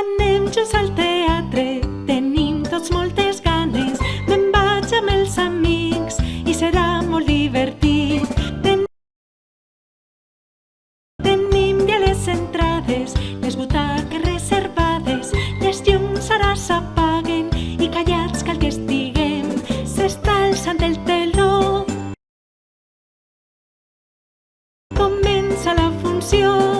Anem junts al teatre, tenim tots moltes ganes. Me'n vaig amb els amics i serà molt divertit. Tenim ja les entrades, les butaques reservades. Les llums ara s'apaguen i callats cal que estiguem. S'està alçant el teló, comença la funció.